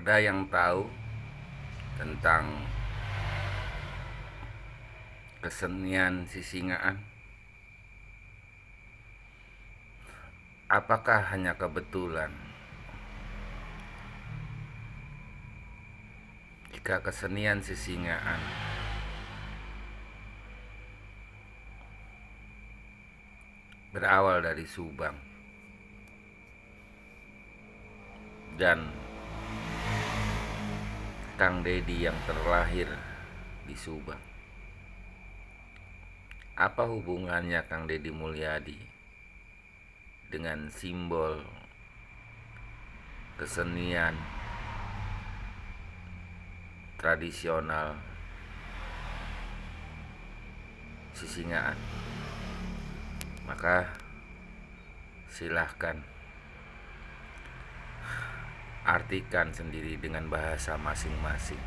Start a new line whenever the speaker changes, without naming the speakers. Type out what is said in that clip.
Ada yang tahu tentang kesenian Sisingaan? Apakah hanya kebetulan jika kesenian Sisingaan berawal dari Subang dan Kang Deddy yang terlahir di Subang? Apa hubungannya Kang Deddy Mulyadi dengan simbol kesenian tradisional Sisingaan? Maka silahkan artikan sendiri dengan bahasa masing-masing.